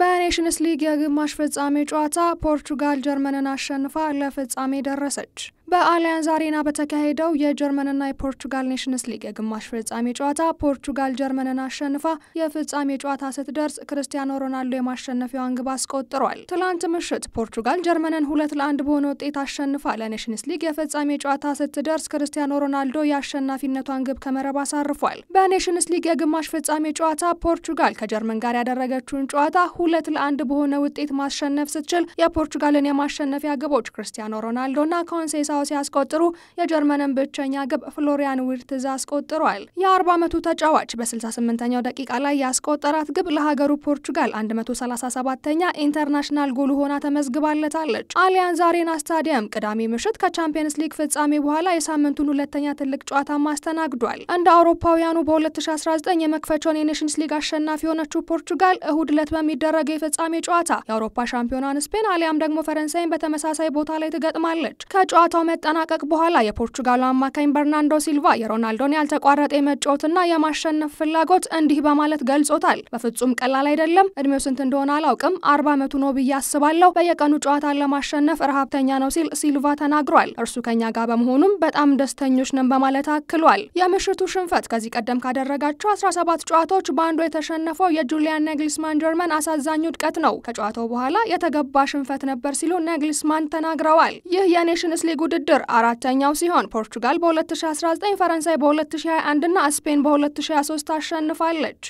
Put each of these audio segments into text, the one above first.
በኔሽንስ ሊግ የግማሽ ፍጻሜ ጨዋታ ፖርቹጋል ጀርመንን አሸንፋ ለፍጻሜ ደረሰች። በአሊያንዝ አሬና በተካሄደው የጀርመንና የፖርቹጋል ኔሽንስ ሊግ የግማሽ ፍጻሜ ጨዋታ ፖርቹጋል ጀርመንን አሸንፋ የፍጻሜ ጨዋታ ስትደርስ ክርስቲያኖ ሮናልዶ የማሸነፊያዋን ግብ አስቆጥሯል። ትላንት ምሽት ፖርቹጋል ጀርመንን 2-1 በሆነ ውጤት አሸንፋ ለኔሽንስ ሊግ የፍጻሜ ጨዋታ ስትደርስ ክርስቲያኖ ሮናልዶ የአሸናፊነቷን ግብ ከመረብ አሳርፏል። በኔሽንስ ሊግ የግማሽ ፍጻሜ ጨዋታ ፖርቹጋል ከጀርመን ጋር ያደረገችውን ጨዋታ 2-1 በሆነ ውጤት ማሸነፍ ስትችል የፖርቹጋልን የማሸነፊያ ግቦች ክርስቲያኖ ሮናልዶና ኮንሴሳው ሲያስቆጥሩ የጀርመንን ብቸኛ ግብ ፍሎሪያን ዊርትዝ አስቆጥሯል። የ40 ዓመቱ ተጫዋች በ68ኛው ደቂቃ ላይ ያስቆጠራት ግብ ለሀገሩ ፖርቹጋል 137ኛ ኢንተርናሽናል ጎል ሆና ተመዝግባለታለች። አሊያንዝ አሬና ስታዲየም ቅዳሜ ምሽት ከቻምፒየንስ ሊግ ፍጻሜ በኋላ የሳምንቱን ሁለተኛ ትልቅ ጨዋታ ማስተናግዷል። እንደ አውሮፓውያኑ በ2019 የመክፈቻውን የኔሽንስ ሊግ አሸናፊ የሆነችው ፖርቹጋል እሁድ ዕለት በሚደረገው የፍጻሜ ጨዋታ የአውሮፓ ሻምፒዮናን ስፔን አሊያም ደግሞ ፈረንሳይን በተመሳሳይ ቦታ ላይ ትገጥማለች። ከጨዋታው መጠናቀቅ በኋላ የፖርቹጋሉ አማካኝ በርናንዶ ሲልቫ የሮናልዶን ያልተቋረጠ የመጫወትና የማሸነፍ ፍላጎት እንዲህ በማለት ገልጾታል። በፍጹም ቀላል አይደለም። እድሜው ስንት እንደሆነ አላውቅም፣ 40 ዓመቱ ነው ብዬ አስባለሁ። በየቀኑ ጨዋታን ለማሸነፍ ረሃብተኛ ነው ሲል ሲልቫ ተናግሯል። እርሱ ከኛ ጋር በመሆኑም በጣም ደስተኞች ነን በማለት አክሏል። የምሽቱ ሽንፈት ከዚህ ቀደም ካደረጋቸው 17 ጨዋታዎች በአንዱ የተሸነፈው የጁሊያን ናግልስማን ጀርመን አሳዛኝ ውድቀት ነው። ከጨዋታው በኋላ የተገባ ሽንፈት ነበር ሲሉ ናግልስማን ተናግረዋል። ይህ የኔሽንስ ሊግ ውድድር አራተኛው ሲሆን ፖርቹጋል በ2019 ፈረንሳይ በ2021 እና ስፔን በ2023 አሸንፋለች።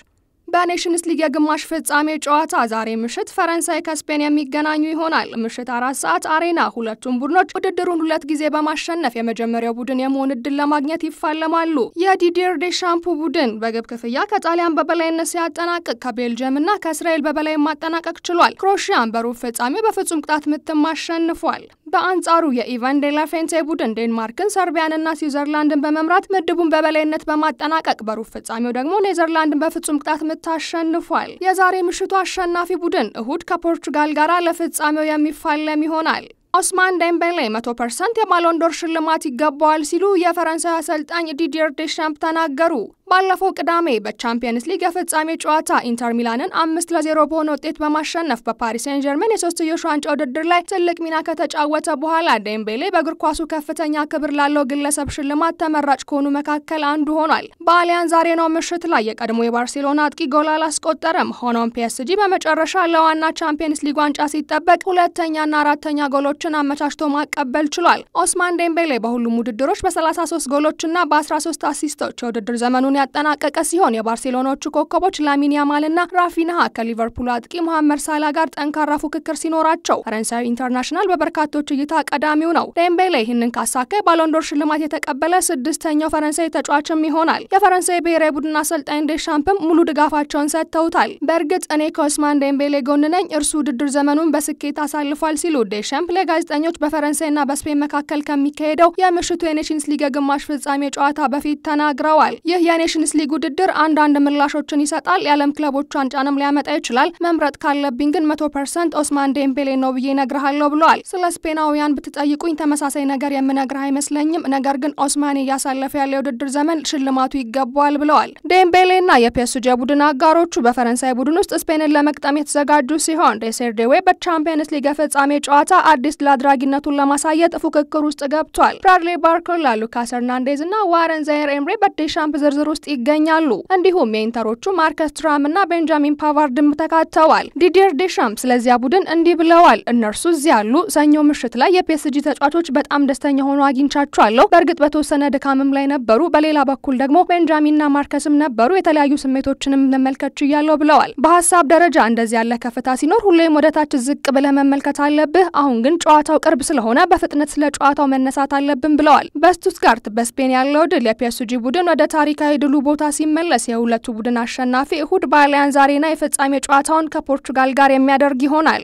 በኔሽንስ ሊግ የግማሽ ፍጻሜ ጨዋታ ዛሬ ምሽት ፈረንሳይ ከስፔን የሚገናኙ ይሆናል። ምሽት 4 ሰዓት አሬና ሁለቱም ቡድኖች ውድድሩን 2 ጊዜ በማሸነፍ የመጀመሪያው ቡድን የመሆን ዕድል ለማግኘት ይፋለማሉ። የዲዲር ዴሻምፕ ቡድን በግብ ክፍያ ከጣሊያን በበላይነት ሲያጠናቅቅ ከቤልጅየም እና ከእስራኤል በበላይ ማጠናቀቅ ችሏል። ክሮሺያን በሩብ ፍጻሜው በፍጹም ቅጣት ምት አሸንፏል። በአንጻሩ የኢቫን ዴላፌንቴ ቡድን ዴንማርክን፣ ሰርቢያንና ስዊዘርላንድን በመምራት ምድቡን በበላይነት በማጠናቀቅ በሩብ ፍጻሜው ደግሞ ኔዘርላንድን በፍጹም ቅጣት ምት አሸንፏል። የዛሬ ምሽቱ አሸናፊ ቡድን እሁድ ከፖርቹጋል ጋር ለፍጻሜው የሚፋለም ይሆናል። ኦስማን ዴምቤሌ 100% የባሎን ዶር ሽልማት ይገባዋል ሲሉ የፈረንሳይ አሰልጣኝ ዲዲር ዴሻምፕ ተናገሩ። ባለፈው ቅዳሜ በቻምፒየንስ ሊግ የፍጻሜ ጨዋታ ኢንተር ሚላንን 5-0 በሆነ ውጤት በማሸነፍ በፓሪስ ሴን ጀርመን የሶስትዮሽ ዋንጫ ውድድር ላይ ትልቅ ሚና ከተጫወተ በኋላ ዴምቤሌ በእግር ኳሱ ከፍተኛ ክብር ላለው ግለሰብ ሽልማት ተመራጭ ከሆኑ መካከል አንዱ ሆኗል። በአሊያንዝ አሬናው ምሽት ላይ የቀድሞ የባርሴሎና አጥቂ ጎል አላስቆጠረም። ሆኖም ፒኤስጂ በመጨረሻ ለዋና ቻምፒየንስ ሊግ ዋንጫ ሲጠበቅ ሁለተኛና አራተኛ ጎሎችን አመቻችቶ ማቀበል ችሏል። ኦስማን ዴምቤሌ በሁሉም ውድድሮች በ33 ጎሎችና በ13 አሲስቶች የውድድር ዘመኑን ያጠናቀቀ ሲሆን የባርሴሎናዎቹ ኮከቦች ላሚን ያማልና ራፊንሃ ከሊቨርፑል አጥቂ መሐመድ ሳላ ጋር ጠንካራ ፉክክር ሲኖራቸው ፈረንሳዊ ኢንተርናሽናል በበርካቶች እይታ ቀዳሚው ነው። ዴምቤሌ ይህንን ካሳካ የባሎን ዶር ሽልማት የተቀበለ 6ኛው ፈረንሳዊ ተጫዋችም ይሆናል። የፈረንሳይ ብሔራዊ ቡድን አሰልጣኝ ዴሻምፕም ሙሉ ድጋፋቸውን ሰጥተውታል። በእርግጥ እኔ ከኦስማን ዴምቤሌ ጎን ነኝ፣ እርሱ ውድድር ዘመኑን በስኬት አሳልፏል ሲሉ ዴሻምፕ ለጋዜጠኞች በፈረንሳይና በስፔን መካከል ከሚካሄደው የምሽቱ የኔሽንስ ሊግ ግማሽ ፍጻሜ ጨዋታ በፊት ተናግረዋል። ይህ የኔሽንስ ሊግ ውድድር አንዳንድ ምላሾችን ይሰጣል፣ የዓለም ክለቦች ዋንጫንም ሊያመጣ ይችላል። መምረጥ ካለብኝ ግን 100% ኦስማን ዴምቤሌ ነው ብዬ እነግርሃለሁ ብለዋል። ስለ ስፔናውያን ብትጠይቁኝ ተመሳሳይ ነገር የምነግርህ አይመስለኝም፣ ነገር ግን ኦስማን እያሳለፈ ያለው የውድድር ዘመን ሽልማቱ ይገባዋል ብለዋል። ዴምቤሌና የፒኤስጂ ቡድን አጋሮቹ በፈረንሳይ ቡድን ውስጥ ስፔንን ለመቅጠም የተዘጋጁ ሲሆን ዴሴርዴዌ በቻምፒየንስ ሊግ ፍጻሜ ጨዋታ አዲስ ለአድራጊነቱን ለማሳየት ፉክክር ውስጥ ገብቷል። ብራድሊ ባርኮላ፣ ሉካስ ሄርናንዴዝ እና ዋረን ዛይር ኤምሬ በዴሻምፕ ዝርዝር ውስጥ ይገኛሉ። እንዲሁም የኢንተሮቹ ማርከስ ቱራም እና ቤንጃሚን ፓቫርድም ተካተዋል። ዲዲር ዴሻምፕ ስለዚያ ቡድን እንዲህ ብለዋል። እነርሱ እዚህ ያሉ ሰኞ ምሽት ላይ የፒኤስጂ ተጫዋቾች በጣም ደስተኛ ሆኖ አግኝቻቸዋለሁ። በእርግጥ በተወሰነ ድካምም ላይ ነበሩ። በሌላ በኩል ደግሞ ቤንጃሚንና ማርከስም ነበሩ። የተለያዩ ስሜቶችንም መመልከት ችያለሁ ብለዋል። በሀሳብ ደረጃ እንደዚህ ያለ ከፍታ ሲኖር ሁሌም ወደ ታች ዝቅ ብለህ መመልከት አለብህ። አሁን ግን ጨዋታው ቅርብ ስለሆነ በፍጥነት ስለ ጨዋታው መነሳት አለብን ብለዋል። በስቱትጋርት በስፔን ያለው ድል የፒኤስጂ ቡድን ወደ ታሪካዊ ድሉ ቦታ ሲመለስ የሁለቱ ቡድን አሸናፊ እሁድ በአሊያንዝ አሬና የፍጻሜ ጨዋታውን ከፖርቹጋል ጋር የሚያደርግ ይሆናል።